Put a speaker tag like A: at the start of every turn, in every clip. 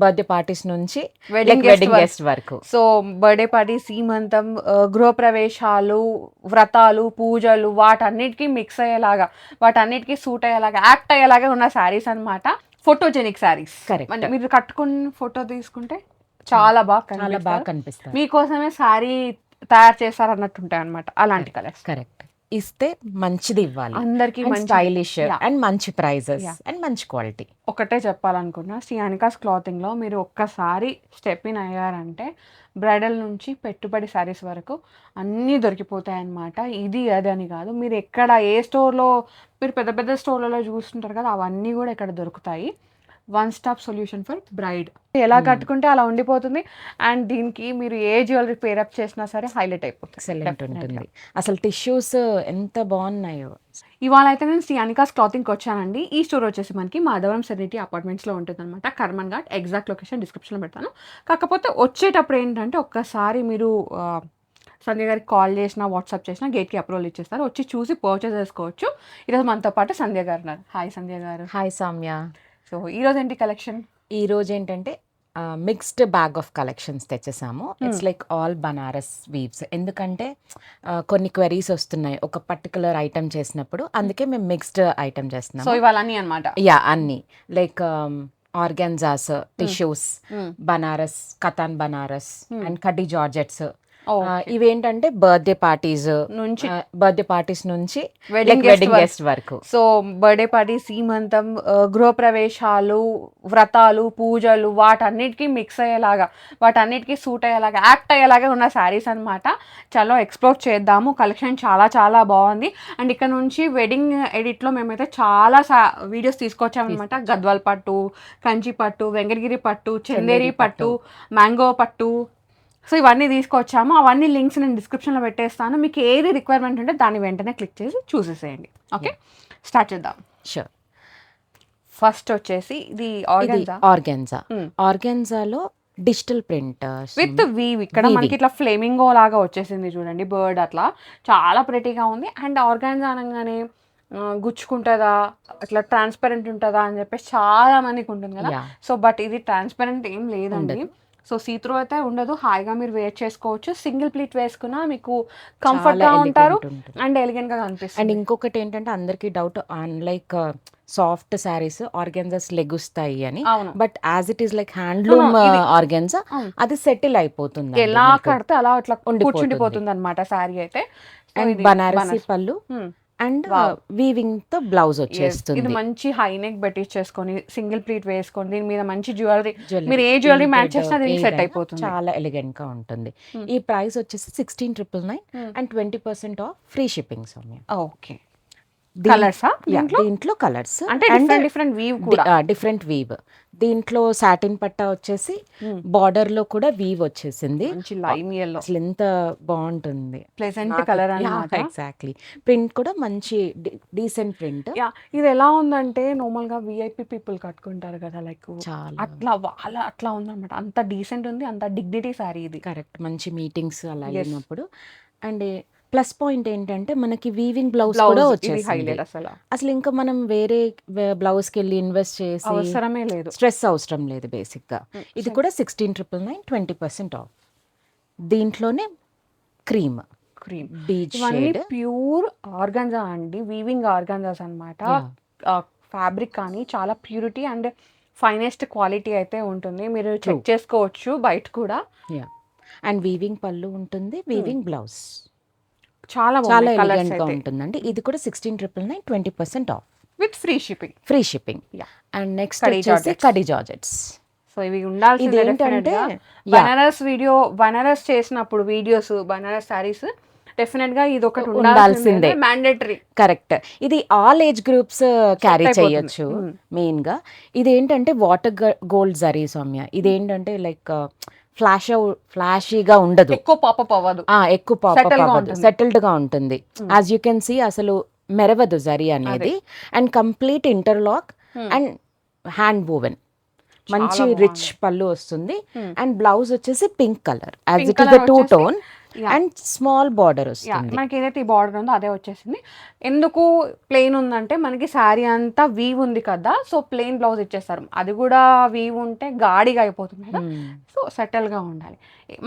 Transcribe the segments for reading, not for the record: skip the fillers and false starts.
A: Birthday parties నుంచి
B: wedding
A: wedding guest వరకు.
B: So birthday party, సీమంతం, గృహప్రవేశాలు, వ్రతాలు, పూజలు వాటన్నిటికీ మిక్స్ అయ్యేలాగా, వాటన్నిటికీ సూట్ అయ్యేలాగా, యాక్ట్ అయ్యేలాగా ఉన్న శారీస్ అన్నమాట. ఫోటోజెనిక్ శారీస్.
A: Correct.
B: మీరు కట్టుకుని ఫోటో తీసుకుంటే చాలా బాగా
A: కనిపిస్తారు.
B: మీకోసమే శారీ తయారు చేస్తారన్నట్టు ఉంటాయి అనమాట అలాంటి కలర్స్.
A: కరెక్ట్. ఇస్తే మంచిది ఇవ్వాలి
B: అందరికి
A: స్టైలిష్ అండ్ మంచి ప్రైజెస్ అండ్ మంచి క్వాలిటీ.
B: ఒకటే చెప్పాలనుకున్నా, శ్రీ అనికాస్ క్లాతింగ్ లో మీరు ఒక్కసారి స్టెప్ ఇన్ అయ్యారంటే బ్రైడల్ నుంచి పెట్టుబడి శారీస్ వరకు అన్నీ దొరికిపోతాయి అన్నమాట. ఇది అది అని కాదు, మీరు ఎక్కడ ఏ స్టోర్లో, మీరు పెద్ద పెద్ద స్టోర్లలో చూస్తుంటారు కదా, అవన్నీ కూడా ఇక్కడ దొరుకుతాయి. One stop solution for braid. ఎలా కట్టుకుంటే అలా ఉండిపోతుంది. అండ్ దీనికి మీరు ఏ జ్యువెలరీ పేరప్ చేసినా సరే హైలైట్ అయిపోతుంది.
A: ఎక్సలెంట్ ఉంటుంది. అసలు టిష్యూస్ ఎంత బాగున్నాయో.
B: ఇవాళ అయితే నేను శ్రీ అనికాస్ క్లాతింగ్కి వచ్చానండి. ఈ స్టోర్ వచ్చేసి మనకి మాధవరం సెరెనిటీ అపార్ట్మెంట్స్లో ఉంటుంది అనమాట. కర్మన్ ఘాట్. ఎగ్జాక్ట్ లొకేషన్ డిస్క్రిప్షన్లో పెడతాను. కాకపోతే వచ్చేటప్పుడు ఏంటంటే ఒక్కసారి మీరు సంధ్య గారికి కాల్ చేసినా, వాట్సాప్ చేసినా గేట్కి అప్రూవల్ ఇచ్చేస్తారు. వచ్చి చూసి పర్చేస్ చేసుకోవచ్చు. ఈరోజు మనతో పాటు సంధ్య గారు ఉన్నారు. హాయ్ సంధ్య గారు.
A: హాయ్ సామ్య.
B: సో ఈరోజు ఏంటి కలెక్షన్?
A: ఈ రోజు ఏంటంటే మిక్స్డ్ బ్యాగ్ ఆఫ్ కలెక్షన్స్ తెచ్చేసాము. It's like all Banaras weaves. ఎందుకంటే కొన్ని క్వెరీస్ వస్తున్నాయి ఒక పర్టికులర్ ఐటమ్ చేసినప్పుడు, అందుకే మేము మిక్స్డ్ ఐటమ్ చేస్తున్నాం.
B: సో ఇవాళ అన్నీ అనమాట.
A: యా, అన్ని like organzas, tissues, Banaras, katan Banaras and కడ్డీ జార్జెట్స్. ఇవేంటంటే బర్త్డే పార్టీస్ నుంచి వెడ్డింగ్ గెస్ట్ వరకు.
B: సో బర్త్డే పార్టీ, సీమంతం, గృహప్రవేశాలు, వ్రతాలు, పూజలు వాటన్నిటికీ మిక్స్ అయ్యేలాగా, వాటన్నిటికీ సూట్ అయ్యేలాగా, యాక్ట్ అయ్యేలాగా ఉన్న శారీస్ అనమాట. చాలా ఎక్స్ప్లోర్ చేద్దాము. కలెక్షన్ చాలా చాలా బాగుంది. అండ్ ఇక్కడ నుంచి వెడ్డింగ్ ఎడిట్లో మేమైతే చాలా వీడియోస్ తీసుకొచ్చామన్నమాట. గద్వాల్ పట్టు, కంచి పట్టు, వెంకటగిరి పట్టు, చందేరి పట్టు, మ్యాంగో పట్టు. సో ఇవన్నీ తీసుకొచ్చాము. అవన్నీ లింక్స్ నేను డిస్క్రిప్షన్లో పెట్టేస్తాను. మీకు ఏది రిక్వైర్మెంట్ ఉంటే దాన్ని వెంటనే క్లిక్ చేసి చూసేసేయండి. ఓకే, స్టార్ట్ చేద్దాం.
A: షూర్.
B: ఫస్ట్ వచ్చేసి ఇది
A: ఆర్గాన్జాలో డిజిటల్ ప్రింట్
B: విత్ వీవ్. ఇక్కడ మనకి ఇట్లా ఫ్లేమింగో లాగా వచ్చేసింది చూడండి, బర్డ్ అట్లా చాలా ప్రెటీగా ఉంది. అండ్ ఆర్గాన్జా అనగానే గుచ్చుకుంటుందా, అట్లా ట్రాన్స్పరెంట్ ఉంటుందా అని చెప్పేసి చాలా మందికి ఉంటుంది కదా. సో బట్ ఇది ట్రాన్స్పరెంట్ ఏం లేదండి. సో సీత్రూ అయితే ఉండదు. హాయిగా మీరు వేర్ చేసుకోవచ్చు. సింగిల్ ప్లీట్ వేసుకున్నా మీకు కంఫర్ట్ గా ఉంటారు అండ్ ఎలిగెంట్ గా కనిపిస్తుంది.
A: అండ్ ఇంకొకటి ఏంటంటే అందరికి doubt, like soft saris organzas లెగుస్తాయి అని. But as it is like handloom organza, అది సెటిల్ అయిపోతుంది.
B: ఎలా కడితే అలా అట్లా కూర్చుండిపోతుంది అనమాట శారీ అయితే.
A: అండ్ బనారసి పళ్ళు అండ్ వీవింగ్ తో బ్లౌజ్ వచ్చేస్తుంది.
B: ఇది మంచి హై నెక్ పెట్టించేసుకొని సింగిల్ ప్లీట్ వేసుకొని దీని మీద మంచి జ్యువెలరీ, మీరు ఏ జ్యువెలరీ మ్యాచ్ చేసినా దీనికి సెట్ అయిపోతుంది.
A: చాలా ఎలిగెంట్ గా ఉంటుంది. ఈ ప్రైస్ వచ్చేసి 16,999 and 20% of free shipping.
B: Okay, colours
A: దీంట్లో కలర్స్
B: అంటే డిఫరెంట్ వీవ్ కూడా,
A: డిఫరెంట్ వీవ్. దీంట్లో సాటిన్ పట్టా వచ్చేసి బార్డర్ లో కూడా వీవ్ వచ్చేసింది. అసలు ఎంత బాగుంటుంది,
B: ప్లెజెంట్ కలర్ అన్నమాట.
A: ఎగ్జాక్ట్లీ. ప్రింట్ కూడా మంచి డీసెంట్ ప్రింట్.
B: ఇది ఎలా ఉందంటే నార్మల్ గా విఐపి పీపుల్ కట్టుకుంటారు కదా, లైక్ అట్లా అట్లా ఉందన్నమాట. అంత డీసెంట్ ఉంది, అంత డిగ్నిటీ సారీ ఇది.
A: కరెక్ట్, మంచి మీటింగ్స్ అలా అయినప్పుడు. అండ్ ప్లస్ పాయింట్ ఏంటంటే మనకి వీవింగ్ బ్లౌజ్ కూడా వచ్చేసింది. అసలు ఇంకా మనం వేరే బ్లౌజ్ కి వెళ్ళి ఇన్వెస్ట్ చేసి
B: అవసరమే లేదు,
A: స్ట్రెస్ అవసరం లేదు బేసిక్ గా. ఇది కూడా 16,999, 20% ఆఫ్. దీంట్లోనే cream beach shade
B: pure organza అండి, వీవింగ్ ఆర్గాన్జాస్ అన్నమాట. ఫ్యాబ్రిక్ కానీ చాలా ప్యూరిటీ అండ్ ఫైనెస్ట్ క్వాలిటీ అయితే ఉంటుంది. మీరు చెక్ చేసుకోవచ్చు బయట కూడా.
A: అండ్ వీవింగ్ పళ్ళు ఉంటుంది, వీవింగ్ బ్లౌజ్
B: చాలా
A: ఎలిగెంట్ గా ఉంటుందండి. ఇది కూడా 16,999, 20% of
B: with free shipping. And
A: next వచ్చేసి కడ్డీ జార్జెట్స్.
B: సో ఇవి ఉండాల్సింది. ఏంటంటే బనారస్ చేసినప్పుడు వీడియోస్, బనారస్ సారీస్ డెఫినెట్ గా ఇది ఒకటి ఉండాల్సిందే, మ్యాండేటరీ.
A: కరెక్ట్. ఇది ఆల్ ఏజ్ గ్రూప్స్ క్యారీ చేయొచ్చు మెయిన్ గా. ఇది ఏంటంటే వాటర్ గోల్డ్ జరీ సౌమ్య. ఇది ఏంటంటే లైక్ ఫ్లాషీగా ఉండదు,
B: ఎక్కువ పాపప్ అవ్వదు,
A: సెటిల్డ్ గా ఉంటుంది. యాజ్ యూ కెన్ సీ అసలు మెరవదు జరీ అనేది. And complete interlock and hand woven. మంచి రిచ్ పళ్ళు వస్తుంది. అండ్ బ్లౌజ్ వచ్చేసి pink colour, as it is the two tone.
B: Yeah.
A: And small border
B: yeah
A: వస్తుంది.
B: మనకి ఏదైతే ఈ బార్డర్ ఉందో అదే వచ్చేసింది. ఎందుకు ప్లెయిన్ ఉందంటే మనకి శారీ అంతా వీవ్ ఉంది కదా, సో ప్లెయిన్ బ్లౌజ్ ఇచ్చేస్తారు. అది కూడా వీవ్ ఉంటే గాడిగా అయిపోతుంది కదా, సో సెటిల్గా ఉండాలి.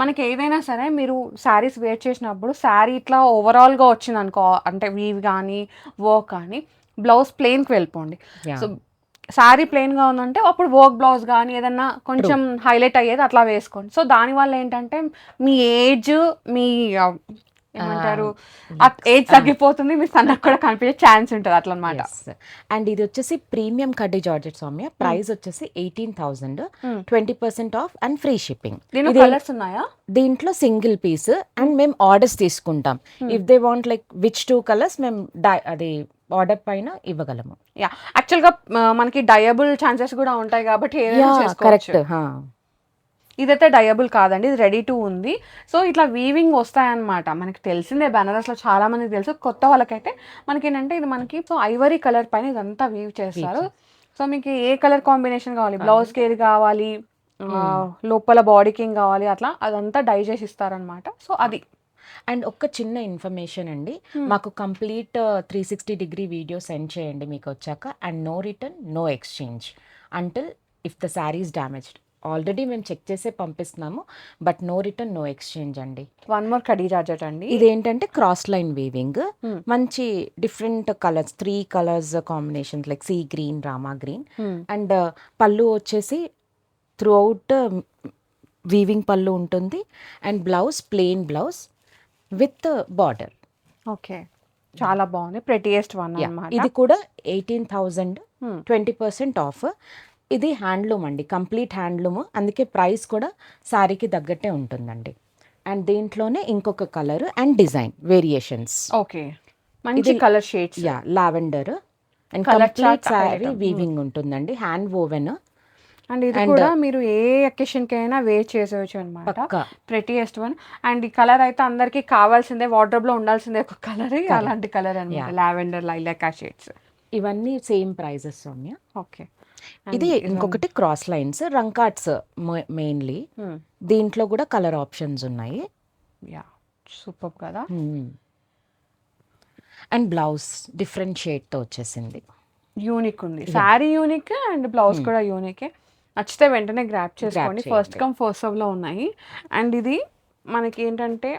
B: మనకి ఏదైనా సరే మీరు శారీస్ వేర్ చేసినప్పుడు శారీ ఇట్లా ఓవరాల్గా వచ్చింది అనుకో, అంటే వీవ్ కానీ వర్క్ కానీ, బ్లౌజ్ ప్లెయిన్కి వెళ్ళిపోండి. సో శారీ ప్లెయిన్గా ఉందంటే అప్పుడు వర్క్ బ్లౌజ్ కానీ ఏదన్నా కొంచెం హైలైట్ అయ్యేది అట్లా వేసుకోండి. సో దానివల్ల ఏంటంటే మీ ఏజ్, మీ ఏమంటారు ఏజ్ తగ్గిపోతుంది, మీ సన్నకు కూడా కనిపించే ఛాన్స్ ఉంటుంది అట్లా అనమాట.
A: అండ్ ఇది వచ్చేసి ప్రీమియం కడ్డీ జార్జెట్ సౌమ్య. ప్రైస్ వచ్చేసి 18,000, 20% ఆఫ్ అండ్ ఫ్రీ షిప్పింగ్.
B: దీనిలో కలర్స్ ఉన్నాయా?
A: దీంట్లో సింగిల్ పీస్ అండ్ మేము ఆర్డర్స్ తీసుకుంటాం. If they want like which 2 colours మేము అది ఆర్డర్ పైన ఇవ్వగలము.
B: యా యాక్చువల్గా మనకి డయబుల్ ఛాన్సెస్ కూడా ఉంటాయి కాబట్టి
A: కరెక్ట్.
B: ఇదైతే డయబుల్ కాదండి, ఇది రెడీ టు ఉంది. సో ఇట్లా వీవింగ్ వస్తాయన్నమాట. మనకి తెలిసిందే బెనారస్లో చాలా మందికి తెలుసు, కొత్త వాళ్ళకైతే మనకి ఏంటంటే ఇది మనకి సో ఐవరీ కలర్ పైన ఇదంతా వీవ్ చేస్తారు. సో మీకు ఏ కలర్ కాంబినేషన్ కావాలి, బ్లౌజ్కి ఏది కావాలి, లోపల బాడీకి ఏం కావాలి, అట్లా అదంతా డై చేసి ఇస్తారనమాట. సో అది.
A: అండ్ ఒక చిన్న ఇన్ఫర్మేషన్ అండి, మాకు కంప్లీట్ 360-degree వీడియో సెండ్ చేయండి మీకు వచ్చాక. And no return, no exchange until if the sari is damaged. Already మేము చెక్ చేసే పంపిస్తున్నాము, but no return, no exchange అండి.
B: వన్ మోర్ కడీ జార్జెట్ అండి.
A: ఇదేంటంటే క్రాస్ లైన్ వీవింగ్, మంచి different colours, 3 colours combination like sea green, Rama green. And పళ్ళు వచ్చేసి throughout weaving పళ్ళు ఉంటుంది. And blouse plain blouse with border.
B: Okay, చాలా బాగుంది. ప్రెటియెస్ట్ వన్ అన్నమాట.
A: ఇది కూడా 18,000, 20% ఆఫ్. ఇది హ్యాండ్లూమ్ అండి, కంప్లీట్ హ్యాండ్లూమ్, అందుకే ప్రైస్ కూడా శారీకి తగ్గట్టే ఉంటుందండి. అండ్ దీంట్లోనే ఇంకొక colour and design variations.
B: Okay, మంచి colour shades.
A: Yeah, lavender and complete sari weaving ఉంటుందండి, హ్యాండ్ వోవెన్.
B: అండ్ ఇది కూడా మీరు ఏ అకేషన్కి అయినా వేర్ చేసేవచ్చు అనమాట. Prettiest one. అండ్ ఈ కలర్ అయితే అందరికి కావాల్సిందే, వార్డ్రోబ్ లో ఉండాల్సిందే ఒక కలర్, అలాంటి కలర్ అనమాట, లావెండర్, లైలాక్ షేడ్స్.
A: ఇవన్నీ సేమ్ ప్రైజెస్ సౌమ్య.
B: ఓకే,
A: ఇది ఇంకొకటి క్రాస్ లైన్స్, రంకాట్స్ మెయిన్లీ. దీంట్లో కూడా కలర్ ఆప్షన్స్ ఉన్నాయి.
B: యా, సూపర్ కదా.
A: అండ్ బ్లౌజ్ డిఫరెంట్ షేడ్తో వచ్చేసింది,
B: యూనిక్ ఉంది. శారీ యూనిక్ అండ్ బ్లౌజ్ కూడా యూనికే. నచ్చితే వెంటనే గ్రాప్ చేసుకోండి, ఫస్ట్ కమ్ ఫస్ట్ సర్వ్లో ఉన్నాయి. అండ్ ఇది మనకి ఏంటంటే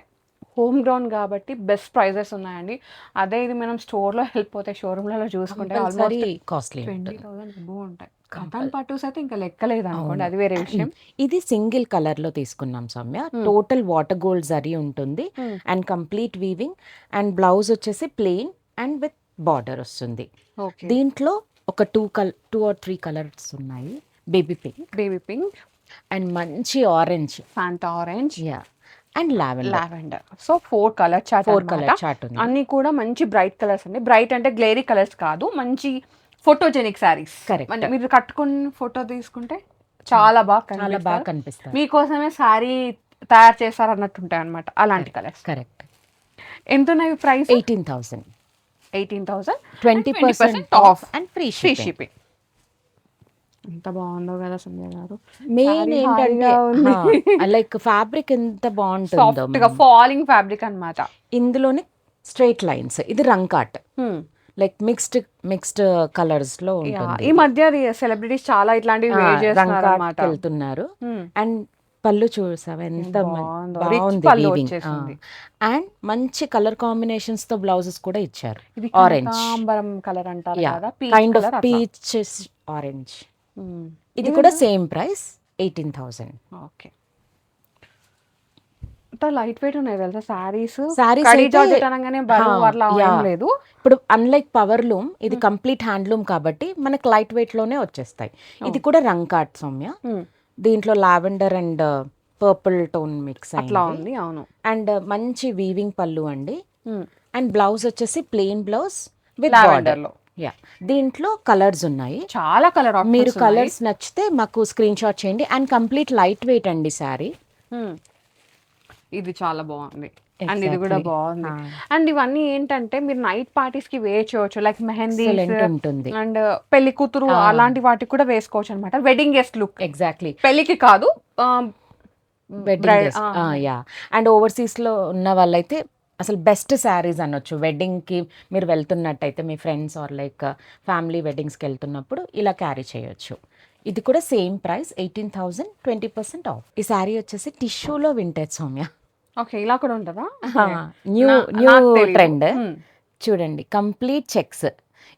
B: హోమ్ గ్రౌండ్ కాబట్టి బెస్ట్ ప్రైజెస్ ఉన్నాయండి. అదే ఇది మనం స్టోర్లో వెళ్ళిపోతే, షోరూమ్లలో చూసుకుంటే ఆల్మోస్ట్
A: కాస్ట్లీ
B: 20,000 అబోవ్ ఉంటాయి. కథన్ పట్టుస్ అయితే ఇంకా లెక్కలేదు అనుకోండి, అది వేరే విషయం.
A: ఇది సింగిల్ కలర్ లో తీసుకున్నాం Soumya. Total water gold zari ఉంటుంది and complete weaving. And blouse వచ్చేసి ప్లెయిన్ అండ్ విత్ బార్డర్ వస్తుంది. దీంట్లో ఒక 2 or 3 కలర్స్ ఉన్నాయి. బేబీ పింక్ అండ్ మంచి orange,
B: Fanta orange,
A: yeah, and lavender.
B: So 4 colour chart
A: ఉంది.
B: అన్ని కూడా మంచి బ్రైట్ కలర్స్ అండి. బ్రైట్ అంటే గ్లేరీ కలర్స్ కాదు, మంచి ఫోటోజెనిక్ శారీస్.
A: కరెక్ట్.
B: మీరు కట్టుకుని ఫోటో తీసుకుంటే చాలా బాగా
A: కనిపిస్తుంది.
B: మీకోసమే శారీ తయారు చేస్తారు అన్నట్టు ఉంటాయి అనమాట, అలాంటి కలర్స్.
A: కరెక్ట్.
B: ఎంత ఉన్నాయి price?
A: 18,000,
B: 20%
A: of and free shipping.
B: ఎంత బాగుందో కదా సంధ్య గారు.
A: మెయిన్ ఏంటంటే లైక్ ఫ్యాబ్రిక్ ఎంత బాగుంటుందో,
B: ఫాలింగ్ ఫ్యాబ్రిక్ అన్నమాట.
A: ఇందులోనే స్ట్రైట్ లైన్స్. ఇది రంకాట్, లైక్ మిక్స్డ్ కలర్స్ లో ఉంటుంది.
B: ఈ మధ్య సెలబ్రిటీస్ చాలా ఇట్లాంటివి వేర్ చేస్తున్నారు అన్నమాట,
A: వెళ్తున్నారు. అండ్ పళ్ళు చూసావా ఎంత బాగుంది వీవింగ్. అండ్ మంచి కలర్ కాంబినేషన్స్ తో బ్లౌజెస్ కూడా ఇచ్చారు. ఆరెంజ్
B: కలర్ అంటారు కదా,
A: కైండ్ ఆఫ్ పీచ్ ఆరెంజ్. ఇది కూడా same price 18,000.
B: Okay, light weight ఉన్నాయి తెలుసా శారీస్. అనగానే లేదు.
A: ఇప్పుడు అన్లైక్ పవర్ లూమ్, ఇది కంప్లీట్ హ్యాండ్లూమ్ కాబట్టి మనకి లైట్ వెయిట్ లోనే వచ్చేస్తాయి. ఇది కూడా రంకాట్ సౌమ్య. దీంట్లో lavender and purple tone mix
B: అట్లా ఉంది. అవును.
A: అండ్ మంచి వీవింగ్ పళ్ళు అండి. అండ్ బ్లౌజ్ వచ్చేసి ప్లెయిన్ బ్లౌజ్ విత్ బార్డర్ లో. యా, దీంట్లో కలర్స్ ఉన్నాయి,
B: చాలా కలర్.
A: మీరు కలర్స్ నచ్చితే మాకు స్క్రీన్ షాట్ చేయండి. అండ్ కంప్లీట్ లైట్ వెయిట్ అండి శారీ.
B: ఇది చాలా బాగుంది. అండ్ ఇది కూడా బాగుంది. అండ్ ఇవన్నీ ఏంటంటే మీరు నైట్ పార్టీస్ కి వేర్ చేయొచ్చు, లైక్ మెహందీ
A: ఉంటుంది
B: అండ్ పెళ్లి కూతురు అలాంటి వాటికి కూడా వేసుకోవచ్చు అనమాట. Wedding guest look.
A: ఎగ్జాక్ట్లీ.
B: పెళ్లికి కాదు,
A: వెడ్డింగ్ యా. అండ్ ఓవర్సీస్లో ఉన్న వాళ్ళైతే అసలు బెస్ట్ శారీస్ అనొచ్చు. వెడ్డింగ్కి మీరు వెళ్తున్నట్టయితే మీ ఫ్రెండ్స్ ఆర్ లైక్ ఫ్యామిలీ వెడ్డింగ్స్కి వెళ్తున్నప్పుడు ఇలా క్యారీ చేయొచ్చు. ఇది కూడా సేమ్ ప్రైస్ 18,000, 20% ఆఫ్. ఈ శారీ వచ్చేసి టిష్యూలో వింటేజ్ సౌమ్య.
B: ఓకే, ఇలా కూడా ఉంటుందా?
A: న్యూ
B: నాకు తెలీదు.
A: ట్రెండ్.
B: Hmm.
A: చూడండి, కంప్లీట్ చెక్స్.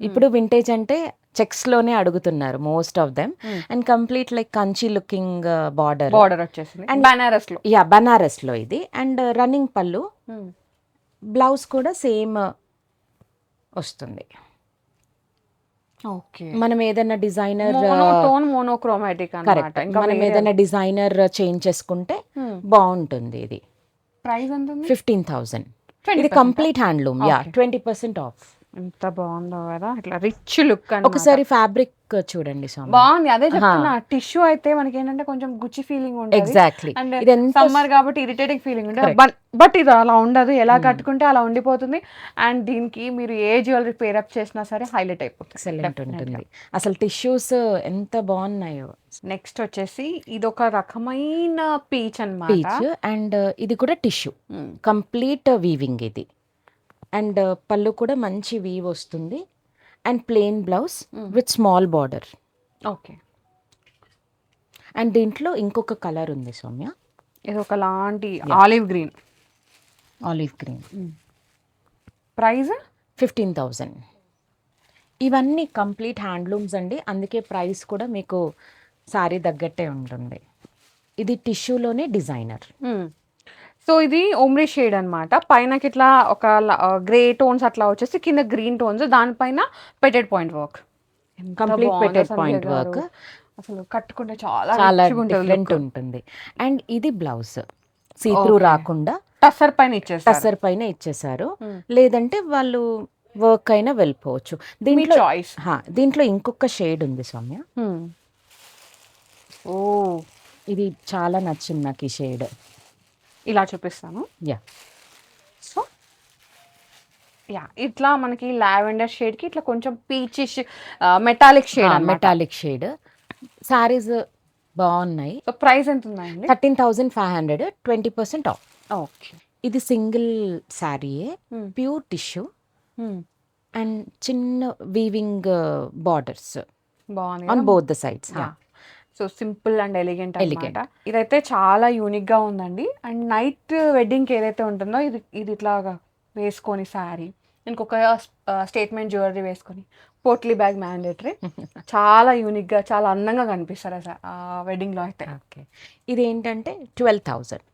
A: ఇప్పుడు వింటేజ్ అంటే చెక్స్లోనే అడుగుతున్నారు most of them. And complete like Kanchi looking border.
B: Border వచ్చేసింది
A: And-
B: బనారస్ లో.
A: యా, బనారస్లో ఇది. అండ్ రన్నింగ్ పళ్ళు, బ్లౌజ్ కూడా సేమ్ వస్తుంది.
B: ఓకే,
A: మనం ఏదైనా డిజైనర్
B: మోనోటోన్ మోనోక్రోమాటిక్ అన్నమాట.
A: కరెక్ట్, మనం ఏదైనా డిజైనర్ చేంజ్ చేసుకుంటే బాగుంటుంది. ఇది
B: ప్రైస్ ఎంత ఉంది?
A: 15,000. ఇది
B: 20%?
A: Complete handloom. Yeah, 20% of.
B: ఎంత బాగుందో కదా, ఇట్లా రిచ్ లుక్ అని.
A: ఒకసారి ఫ్యాబ్రిక్ చూడండి స్వామి.
B: బాగుంది, అదే చెప్తున్నా. టిష్యూ అయితే మనకి ఏంటంటే కొంచెం గుచ్చి ఫీలింగ్ ఉంటుంది.
A: ఎగ్జాక్ట్లీ.
B: అండ్
A: ఇది ఎంత
B: సమ్మర్ కాబట్టి ఇరిటేటింగ్ ఫీలింగ్ ఉంటుంది. బట్ ఇది అలా ఉండదు, ఎలా కట్టుకుంటే అలా ఉండిపోతుంది. అండ్ దీనికి మీరు ఏ జ్యువెలరీ పేరప్ చేసినా సరే హైలైట్ అయిపోతుంది.
A: ఎక్సలెంట్ ఉంటుంది. అసలు టిష్యూస్ ఎంత బాగున్నాయో.
B: నెక్స్ట్ వచ్చేసి ఇది ఒక రకమైన పీచ్ అన్నమాట.
A: పీచ్. అండ్ ఇది కూడా టిష్యూ, కంప్లీట్ వీవింగ్ ఇది. అండ్ పళ్ళు కూడా మంచి వీవ్ వస్తుంది. And plain blouse with small border.
B: Okay,
A: and దీంట్లో ఇంకొక కలర్ ఉంది సౌమ్య,
B: ఇది ఒక లాంటి olive green.
A: Olive green.
B: Price
A: 15,000. ఇవన్నీ కంప్లీట్ హ్యాండ్లూమ్స్ అండి, అందుకే ప్రైస్ కూడా మీకు సారీ తగ్గట్టే ఉంటుంది. ఇది టిష్యూలోనే డిజైనర్.
B: సో ఇది ఓమ్రీ షేడ్ అన్నమాట. పైనకి ఇట్లా ఒక గ్రే టోన్స్ అట్లా వచ్చేసి కింద గ్రీన్ టోన్స్, దానిపైన petted point work.
A: Complete petted point work.
B: అసలు కట్టుకుంటే చాలా
A: చాలా
B: rich గా ఉంటుంది
A: డిఫరెంట్
B: look.
A: ఉంటుంది. అండ్ ఇది బ్లౌజ్ సీత్రూ రాకుండా
B: టస్సర్ పైన ఇచ్చేస్తారు.
A: టసర్ పైన ఇచ్చేసారు. లేదంటే వాళ్ళు వర్క్ అయినా వెళ్ళిపోవచ్చు. దీంట్లో
B: చాయిస్.
A: దీంట్లో ఇంకొక షేడ్ ఉంది సౌమ్య.
B: ఓ,
A: ఇది చాలా నచ్చింది నాకు ఈ షేడ్.
B: ఇలా చూపిస్తాను.
A: యా.
B: సో యా, ఇట్లా మనకి లావెండర్ షేడ్ కి ఇట్లా కొంచెం పీచిష్ మెటాలిక్ షేడ్ అన్నమాట.
A: Metallic shade. సారీస్ బాగున్నాయి.
B: సో ప్రైస్ ఎంత ఉందండి?
A: 13,500, 20% ఆఫ్.
B: ఓకే,
A: ఇది సింగిల్ శారీయే, ప్యూర్ టిష్యూ అండ్ చిన్న వీవింగ్ బార్డర్స్
B: బాగుంది
A: on both the sides.
B: So simple and elegant అన్నమాట. ఇదైతే చాలా యూనిక్ గా ఉందండి. అండ్ నైట్ వెడ్డింగ్ కి ఏదైతే ఉంటుందో ఇది ఇది ఇట్లాగా వేసుకొని శారీ, ఇంకొక స్టేట్మెంట్ జ్యువెలరీ వేసుకొని, పోట్లీ బ్యాగ్ మ్యాండేటరీ. చాలా యూనిక్ గా చాలా అందంగా కనిపిస్తారు అసలు ఆ వెడ్డింగ్ లో అయితే.
A: ఓకే. ఇది ఏంటంటే 12,000.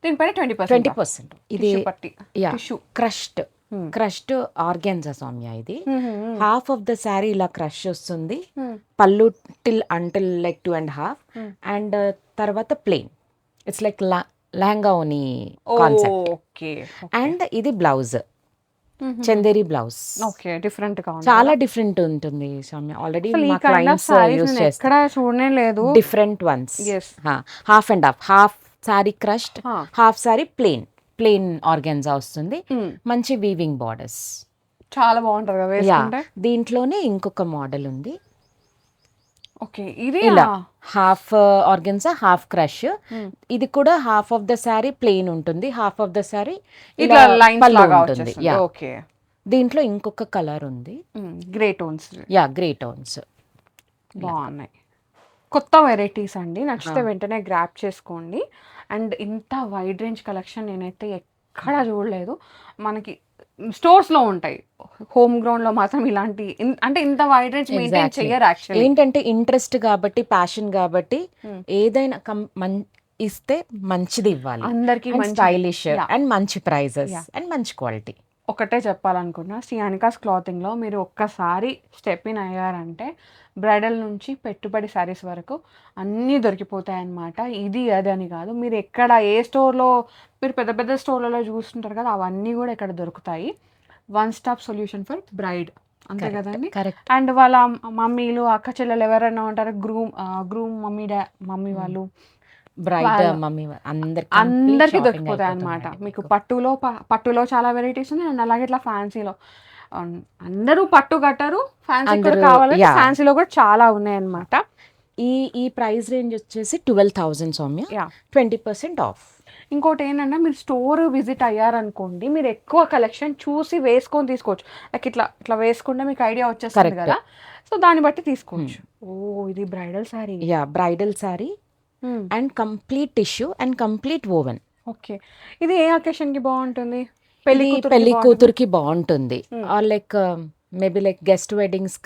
B: దీనిపైన 20%
A: 20%. ఇది
B: పట్టి
A: yeah,
B: tissue.
A: Crushed organza Soumya. ఇది హాఫ్ ఆఫ్ ద శారీ ఇలా క్రష్ వస్తుంది. పళ్ళు అంటిల్ లైక్ 2.5. అండ్ తర్వాత ప్లెయిన్. ఇట్స్ లైక్ లెహంగా ఓని కాన్సెప్ట్.
B: ఓకే,
A: అండ్ ఇది blouse, Chanderi blouse.
B: Okay, different గా ఉంది.
A: చాలా డిఫరెంట్ ఉంటుంది సౌమ్య. ఆల్రెడీ
B: అసలు ఈ
A: మా
B: kind of
A: clients
B: sarees
A: use
B: నేను
A: చేస్తారు.
B: ఎక్కడా చూడనే లేదు.
A: Different once.
B: Yes.
A: Half and half sorry crushed, half sorry plain organza వస్తుంది. మంచి వీవింగ్ బార్డర్స్.
B: చాలా బాగుంటది కదా వేసుకుంటే.
A: దీంట్లోనే ఇంకొక మోడల్ ఉంది.
B: ఓకే, ఇది
A: ఇలా హాఫ్ ఆర్గన్సా హాఫ్ క్రష్. ఇది కూడా half of the sorry plain ఉంటుంది, హాఫ్ ఆఫ్ ద సారీ
B: ఇట్లా లైన్స్ లాగా
A: ఉంటుంది.
B: వచ్చేస్తుంది.
A: యా.
B: ఓకే,
A: దీంట్లో ఇంకొక కలర్ ఉంది.
B: Grey tones
A: yeah, grey tones.
B: బాగున్నాయి. కొత్త వెరైటీస్ అండి, నచ్చితే వెంటనే గ్రాప్ చేసుకోండి. అండ్ ఇంత వైడ్ రేంజ్ కలెక్షన్ నేనైతే ఎక్కడా చూడలేదు. మనకి స్టోర్స్ లో ఉంటాయి, హోమ్ గ్రౌండ్ లో మాత్రం ఇలాంటి అంటే ఇంత వైడ్ రేంజ్ మెయింటైన్ చెయ్యరు యాక్చువల్లీ.
A: ఏంటంటే ఇంట్రెస్ట్ కాబట్టి, ప్యాషన్ కాబట్టి ఏదైనా ఇస్తే మంచిది ఇవ్వాలి.
B: అందరికి
A: స్టైలిష్ అండ్ మంచి ప్రైజెస్ అండ్ మంచి క్వాలిటీ.
B: ఒకటే చెప్పాలనుకున్నా, శ్రీ అనికాస్ క్లాతింగ్లో మీరు ఒక్కసారి స్టెప్ ఇన్ అయ్యారంటే బ్రైడల్ నుంచి పెట్టుబడి శారీస్ వరకు అన్నీ దొరికిపోతాయి అన్నమాట. ఇది అది అని కాదు, మీరు ఎక్కడ ఏ స్టోర్లో మీరు పెద్ద పెద్ద స్టోర్లలో చూస్తుంటారు కదా, అవన్నీ కూడా ఇక్కడ దొరుకుతాయి. One stop solution for braid, అంతే కదండి.
A: కరెక్ట్.
B: అండ్ వాళ్ళ మమ్మీలు అక్క చెల్లెలు ఎవరైనా ఉంటారు, గ్రూమ్ మమ్మీ వాళ్ళు,
A: బ్రైడ్ మమ్మీ
B: అందరికి దొరికిపోతాయి అన్నమాట. మీకు పట్టులో చాలా వెరైటీస్ ఉన్నాయి. అండ్ అలాగే ఇట్లా ఫ్యాన్సీలో అందరూ పట్టు కట్టరు, ఫ్యాన్సీ కూడా కావాలంటే ఫ్యాన్సీలో కూడా చాలా ఉన్నాయి అన్నమాట.
A: ఈ ఈ ప్రైస్ రేంజ్ వచ్చేసి 12,000 సౌమ్య.
B: Yeah
A: 20% of.
B: ఇంకోటి ఏంటంటే మీరు స్టోర్ విజిట్ అయ్యారనుకోండి, మీరు ఎక్కువ కలెక్షన్ చూసి వేసుకొని తీసుకోవచ్చు. లైక్ ఇట్లా ఇట్లా వేసుకుంటే మీకు ఐడియా వచ్చేస్తుంది
A: Correct.
B: కదా, సో దాన్ని బట్టి తీసుకోవచ్చు. ఓ ఇది bridal sari.
A: Yeah bridal sari and complete tissue and complete woven.
B: Okay, ఇది ఏ అకేషన్ కి బాగుంటుంది? పెళ్లి
A: పెళ్లి
B: కూతురు
A: కూతురికి బాగుంటుంది. Or like maybe like guest weddings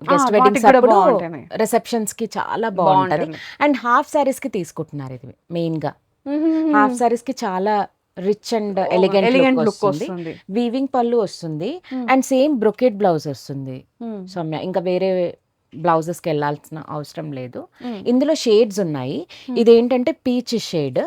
B: వాటికి
A: వెడ్డింగ్స్
B: కూడా
A: అప్పుడు
B: బాగుంటాయి.
A: రిసెప్షన్స్ కి చాలా బాగుంటది. అండ్ హాఫ్ సారీస్ కి తీసుకుంటున్నారు ఇది మెయిన్ గా. హాఫ్ సారీస్ కి చాలా రిచ్ అండ్ ఎలిగెంట్ లుక్ వస్తుంది. వీవింగ్ పళ్ళు వస్తుంది అండ్ సేమ్ బ్రొకెట్ బ్లౌజ్ వస్తుంది సౌమ్య. ఇంకా వేరే బ్లౌజెస్ కి వెళ్ళాల్సిన అవసరం లేదు. ఇందులో షేడ్స్ ఉన్నాయి. ఇదేంటంటే పీచ్ షేడ్.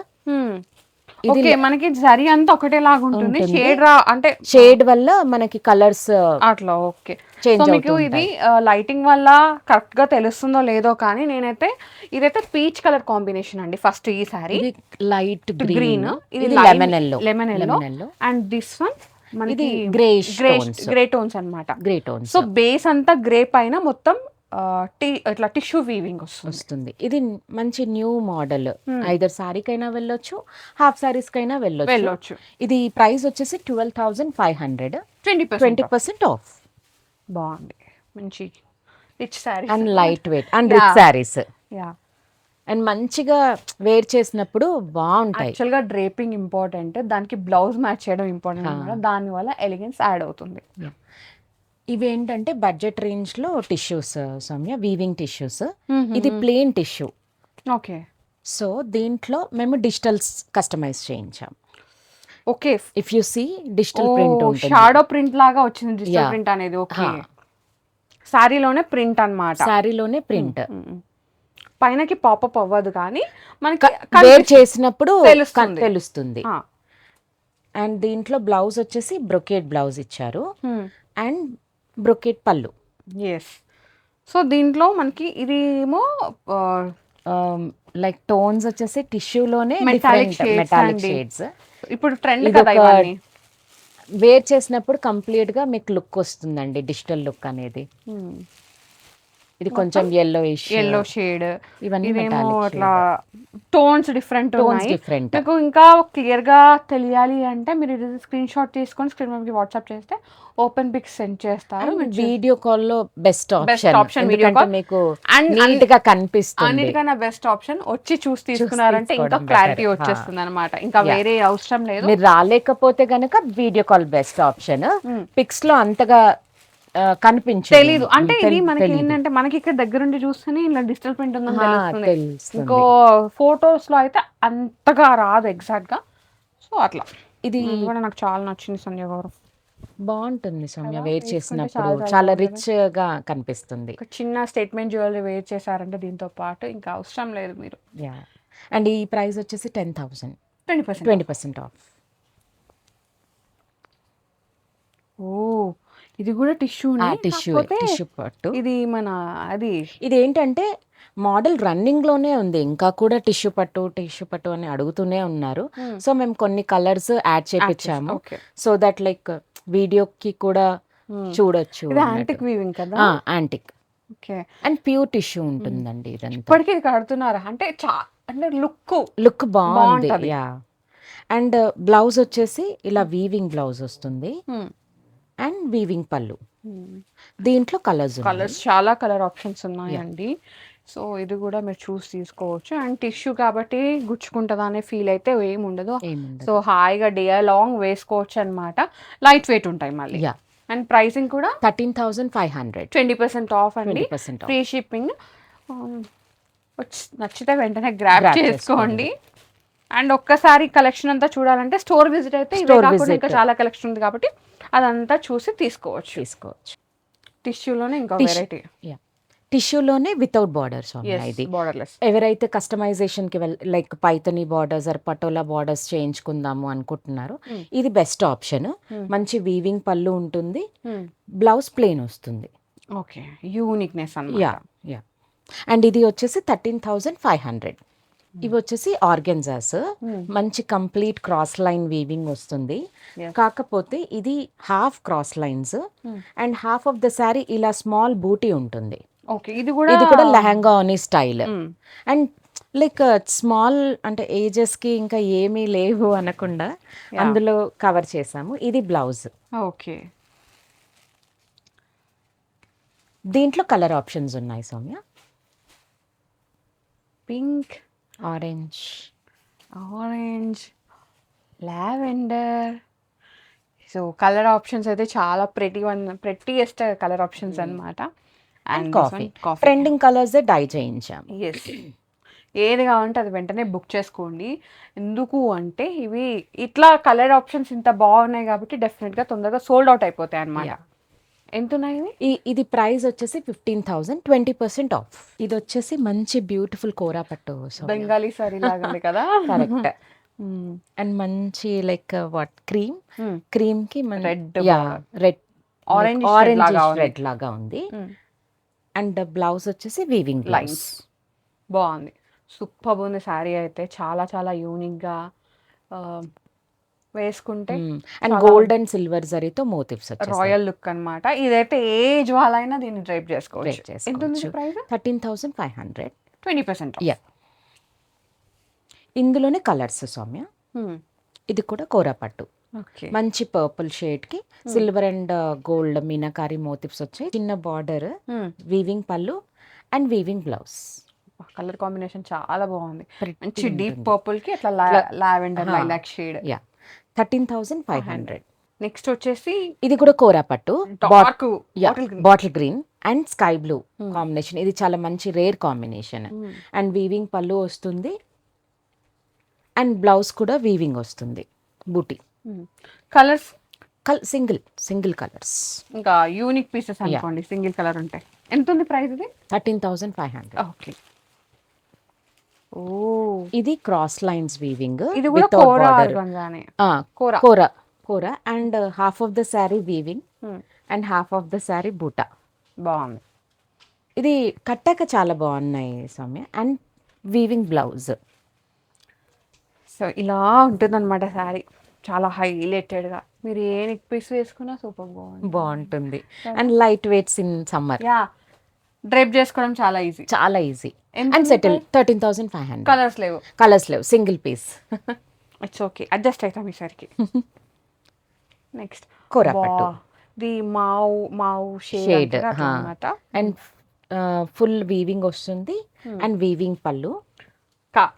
B: ఓకే, మనకి జరీ అంతా ఒకటేలాగా ఉంటుంది. షేడ్ అంటే
A: షేడ్ వల్ల మనకి కలర్స్
B: అట్లా. ఓకే,
A: చేంజ్
B: సో మీకు ఇది లైటింగ్ వల్ల కరెక్ట్ గా తెలుస్తుందో లేదో కానీ నేనైతే ఇదైతే పీచ్ కలర్ కాంబినేషన్ అండి. ఫస్ట్ ఈ సారీ
A: లైట్
B: గ్రీన్, ఇది
A: lemon yellow.
B: Lemon yellow and this one మనకి గ్రే టోన్స్ అన్నమాట.
A: Grey tones.
B: సో బేస్ అంతా గ్రే పైన మొత్తం ఇట్లా టిష్యూ వీవింగ్
A: వస్తుంది. ఇది మంచి న్యూ మోడల్. ఐదర్ సారీకైనా వెళ్ళొచ్చు, హాఫ్ సారీస్ కైనా వెళ్ళొచ్చు. ఇది ప్రైస్ వచ్చేసి 12,500. 20% ఆఫ్.
B: బాగుంది, మంచి rich sari
A: and light weight and rich saris.
B: Yeah,
A: and మంచిగా వేర్ చేసినప్పుడు బాగుంటాయి.
B: యాక్చువల్గా డ్రేపింగ్ ఇంపార్టెంట్, దానికి బ్లౌజ్ మ్యాచ్ చేయడం ఇంపార్టెంట్. దానివల్ల ఎలిగెన్స్ యాడ్ అవుతుంది.
A: ఇవి ఏంటంటే బడ్జెట్ రేంజ్ లో టిష్యూస్ సౌమ్య, వీవింగ్ టిష్యూస్. ఇది ప్లెయిన్ టిష్యూ.
B: ఓకే,
A: సో దీంట్లో మేము డిజిటల్స్ కస్టమైజ్ చేయించాం.
B: Okay,
A: if you see digital print ఉంటుంది.
B: షాడో ప్రింట్ లాగా వచ్చింది డిజిటల్ ప్రింట్ అనేది. ఓకే, సారీలోనే ప్రింట్ అన్నమాట.
A: సారీలోనే ప్రింట్.
B: పైనకి పాపప్ అవ్వదు కానీ మనకి
A: వేర్ చేసినప్పుడు తెలుస్తుంది. అండ్ దీంట్లో బ్లౌజ్ వచ్చేసి బ్రొకెట్ బ్లౌజ్ ఇచ్చారు అండ్ బ్రొకెట్ పళ్ళు.
B: ఎస్, సో దీంట్లో మనకి ఇది ఏమో
A: లైక్ టోన్స్ వచ్చేసి టిష్యూలోనే
B: మెటాలిక్
A: షేడ్స్.
B: ఇప్పుడు ట్రెండ్ కదా ఇవన్నీ.
A: వేర్ చేసినప్పుడు కంప్లీట్ గా మీకు లుక్ వస్తుందండి, డిజిటల్ లుక్ అనేది. ఇది కొంచెం yellow షేడ్. ఇవన్నీ
B: అట్లా టోన్స్ డిఫరెంట్ ఉన్నాయి. మీకు ఇంకా క్లియర్ గా తెలియాలి అంటే మీరు ఇది స్క్రీన్ షాట్ తీసుకొని స్క్రీన్ మీద వాట్సాప్ చేస్తే ఓపెన్ పిక్స్ సెండ్ చేస్తారు.
A: వీడియో కాల్ లో బెస్ట్ ఆప్షన్ మీకు నీట్ గా కనిపిస్తుంది.
B: అన్నిటికన్నా బెస్ట్ ఆప్షన్ వచ్చి చూసి తీసుకున్నారంటే ఇంకా క్లారిటీ వచ్చేస్తుంది అనమాట. ఇంకా వేరే అవసరం లేదు.
A: మీరు రాలేకపోతే గనక video call best option. Pics లో అంతగా కనిపించదు,
B: తెలీదు. అంటే ఇది మనకి ఏంటంటే మనకి ఇక్కడ దగ్గరుండి చూస్తేనే ఇలా డిజిటల్ ప్రింట్ ఉందని తెలుస్తుంది. ఇంకో ఫొటోస్ లో అయితే అంతగా రాదు ఎగ్జాక్ట్ గా. సో అట్లా ఇది కూడా నాకు చాలా నచ్చింది సంధ్య గారు.
A: బాగుంటుంది సౌమ్య, వేర్ చేసినప్పుడు చాలా రిచ్ గా కనిపిస్తుంది.
B: ఒక చిన్న స్టేట్మెంట్ జ్యువెలరీ వేర్ చేశారంటే దీంతో పాటు ఇంకా అవసరం లేదు మీరు.
A: అండ్ ఈ ప్రైస్ వచ్చేసి 10,000. 20% ఆఫ్.
B: ఓ ఇది కూడా టిష్యూ
A: పట్టు.
B: ఇది మన అది
A: ఇది ఏంటంటే మోడల్ రన్నింగ్ లోనే ఉంది, ఇంకా కూడా టిష్యూ పట్టు అని అడుగుతూనే ఉన్నారు. సో మేము కొన్ని కలర్స్ యాడ్ చేపించాము సో దట్ లైక్ వీడియోకి కూడా చూడొచ్చు.
B: యాంటిక్ వీవింగ్ కదా.
A: Antique.
B: Okay,
A: and pure tissue ఉంటుందండి ఇదంతా.
B: ఇప్పటికీ కడుతున్నారా అంటే అంటే
A: లుక్ బాగుంది. యా, అండ్ బ్లౌజ్ వచ్చేసి ఇలా వీవింగ్ బ్లౌజ్ వస్తుంది అండ్ వీవింగ్ పళ్ళు. దీంట్లో కలర్స్
B: చాలా కలర్ ఆప్షన్స్ ఉన్నాయండి. సో ఇది కూడా మీరు చూసి తీసుకోవచ్చు. అండ్ టిష్యూ కాబట్టి గుచ్చుకుంటుందా అనే ఫీల్ అయితే ఏమి ఉండదు. సో హాయిగా డే లాంగ్ వేసుకోవచ్చు అనమాట. లైట్ వెయిట్ ఉంటాయి మళ్ళీ. అండ్ ప్రైసింగ్ కూడా
A: 13,500.
B: 20% ఆఫ్ అండి, ఫ్రీ షిప్పింగ్. నచ్చితే వెంటనే గ్రాబ్ చేసుకోండి. అండ్ ఒక్కసారి కలెక్షన్ అంతా చూడాలంటే స్టోర్ విజిట్ అయితే ఇంకా చాలా కలెక్షన్ ఉంది కాబట్టి అదంతా చూసి తీసుకోవచ్చు. టిష్యూలోనే ఇంకా వెరైటీ.
A: టిష్యూలోనే వితౌట్ బార్డర్స్. ఇది
B: బార్డర్లెస్.
A: ఎవరైతే కస్టమైజేషన్ కి like Paithani borders or Patola borders చేయించుకుందాము అనుకుంటున్నారు, ఇది బెస్ట్ ఆప్షన్. మంచి వీవింగ్ పళ్ళు ఉంటుంది, బ్లౌజ్ ప్లెయిన్ వస్తుంది.
B: ఓకే, యూనిక్నెస్ అన్నమాట.
A: యా, అండ్ ఇది వచ్చేసి 13,500. ఇవి వచ్చేసి ఆర్గెన్జాస్. మంచి కంప్లీట్ క్రాస్ లైన్ వీవింగ్ వస్తుంది. కాకపోతే ఇది half cross lines and half of the sari ఇలా స్మాల్ బూటీ ఉంటుంది.
B: ఓకే. ఇది కూడా
A: ఇది కూడా లెహంగా ఓనీ స్టైల్.
B: హ్మ్.
A: అండ్ లైక్ స్మాల్ అంటే ఏజెస్కి ఇంకా ఏమీ లేవు అనకుండా
B: యాహ్!
A: అందులో కవర్ చేసాము. ఇది బ్లౌజ్.
B: ఓకే.
A: దీంట్లో కలర్ ఆప్షన్స్ ఉన్నాయి Soumya.
B: Pink,
A: orange,
B: orange, lavender. So, colour options అయితే చాలా ప్రెట్టియెస్ట్ కలర్ ఆప్షన్స్ అన్నమాట.
A: And
B: and
A: coffee. Trending colours dye చేయించాము.
B: యెస్. ఏది కావాలంటే అది వెంటనే బుక్ చేసుకోండి. ఎందుకు అంటే ఇవి ఇట్లా కలర్ ఆప్షన్స్ ఇంత బాగున్నాయి కాబట్టి డెఫినెట్‌గా తొందరగా సోల్డ్ అవుట్ అయిపోతాయి అన్నమాట.
A: Yeah.
B: ఎంతున్నాయి ఇవి?
A: ఇది ప్రైస్ వచ్చేసి 15,000, 20% ఆఫ్. ఇది వచ్చేసి మంచి బ్యూటిఫుల్ కోరా పట్టు సౌమ్య.
B: బెంగాలీ సారీ లాగా ఉంది కదా!
A: కరెక్ట్.
B: హ్మ్.
A: అండ్ మంచి లైక్ వాట్ క్రీమ్
B: హ్మ్.
A: క్రీమ్కి
B: రెడ్
A: యా రెడ్
B: ఆరెంజ్ లాగా ఉంది.
A: రెడ్ లాగా ఉంది.
B: హ్మ్.
A: అండ్ బ్లౌజ్ వచ్చేసి వీవింగ్
B: లైన్స్ బాగుంది. సూపర్బ్ ఉంది శారీ అయితే చాలా చాలా యూనిక్‌గా వేసుకుంటే
A: అండ్
B: చాలా
A: గోల్డ్ అండ్ సిల్వర్ జరీతో మోటివ్స్ వచ్చేసాయి.
B: రాయల్ లుక్ అన్నమాట. ఇదైతే ఏజ్ వాళ్ళైనా దీన్ని డ్రైప్ చేసుకోవచ్చు.
A: Drape
B: ఎంత ఉంది
A: చేసుకోవచ్చు.
B: ప్రైస్?
A: 13,500.
B: 20% ఆఫ్.
A: యా ఇందులోనే కలర్స్ సౌమ్య.
B: హ్మ్.
A: ఇది కూడా కోరా పట్టు.
B: ఓకే.
A: మంచి పర్పుల్ షేడ్కి silver and gold meenakari motifs వచ్చాయి. చిన్న బార్డర్,
B: హ్మ్.
A: వీవింగ్ పళ్ళు and weaving blouse.
B: Colour combination చాలా బాగుంది.
A: Pretty
B: మంచి డీప్
A: ఉంటుంది.
B: పర్పుల్ కి అట్లా lavender lilac shade.
A: Yeah 13,500.
B: Next వచ్చేసి
A: ఇది కూడా కోరా పట్టు.
B: Dark
A: bottle green and sky blue combination. ఇది చాలా మంచి రేర్ కాంబినేషన్. అండ్ వీవింగ్ పళ్ళు వస్తుంది అండ్ బ్లౌజ్ కూడా వీవింగ్ వస్తుంది. బూటీ
B: కలర్స్
A: సింగిల్ కలర్స్.
B: ఇంకా యూనిక్ పీసెస్ అనుకోండి సింగిల్ కలర్ ఉంటాయి. ఎంత ఉంది ప్రైస్ ఇది?
A: 13,500.
B: ఓకే. ఓ,
A: ఇది క్రాస్ లైన్స్ వీవింగ్.
B: ఇది కూడా కోరా ఆర్గంజానే.
A: కోరా and half of the sari weaving and half of the sari buta.
B: బాగుంది.
A: ఇది కట్టాక చాలా బాగున్నాయి సౌమ్య. And weaving blouse.
B: సో ఇలా ఉంటుందన్నమాట శారీ చాలా హైలైటెడ్గా. మీరు ఏ నెక్ పీస్ వేసుకున్నా సూపర్
A: బాగుంటుంది. And light weights in summer.
B: Yeah drape చేసుకోవడం చాలా ఈజీ.
A: చాలా ఈజీ.
B: ఎంత
A: అండ్ సెటిల్ 13,500.
B: కలర్స్ లేవు.
A: Single piece.
B: It's okay, adjust అవుతాం ఈసారికి. నెక్స్ట్
A: కోరా పట్టు.
B: ది మావు షేడ్ అన్నమాట.
A: అండ్ ఫుల్ వీవింగ్ వస్తుంది అండ్ వీవింగ్ పళ్ళు.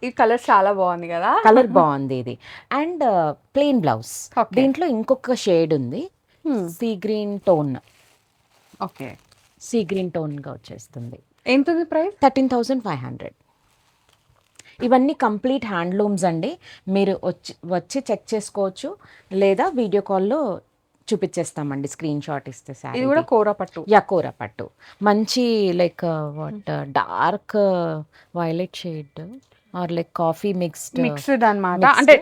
B: ఈ కలర్ చాలా బాగుంది కదా.
A: కలర్ బాగుంది ఇది. And plain blouse.
B: Okay.
A: దీంట్లో ఇంకొక షేడ్ ఉంది. Sea green tone.
B: Okay.
A: Sea green టోన్గా వచ్చేస్తుంది.
B: ఎంత ఉంది ప్రైస్?
A: 13,500. ఇవన్నీ కంప్లీట్ హ్యాండ్లూమ్స్ అండి. మీరు వచ్చి చెక్ చేసుకోవచ్చు లేదా వీడియో కాల్లో చూపించేస్తామండి. స్క్రీన్ షాట్ ఇస్తే సార్.
B: ఇది కూడా కోరా పట్టు.
A: కోరా పట్టు. మంచి like what dark violet shade are like coffee
B: mixed అన్నమాట. అంటే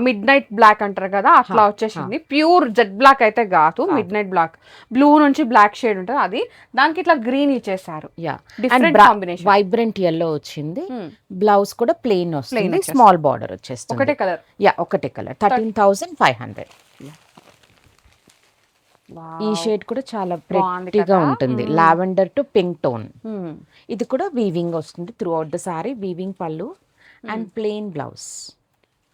B: మిడ్ నైట్ బ్లాక్ అంటారు కదా, అట్లా వచ్చేసింది. ప్యూర్ జెడ్ బ్లాక్ అయితే కాదు, మిడ్ నైట్ బ్లాక్. బ్లూ నుంచి బ్లాక్ షేడ్ ఉంటుంది, అది దానికి ఇట్లా గ్రీన్ ఇచ్చేసారు. Different combination.
A: వైబ్రెంట్ ఎల్లో వచ్చింది. బ్లౌజ్ కూడా ప్లెయిన్ వస్తుంది. స్మాల్ బార్డర్ వచ్చేస్తుంది.
B: ఒకటే కలర్.
A: ఒకటే కలర్. 13,500. ఈ షేడ్ కూడా చాలా ప్రెట్టీగా ఉంటుంది. Lavender to pink tone. ఇది కూడా వీవింగ్ వస్తుంది throughout the sari. Weaving పళ్ళు and plain blouse.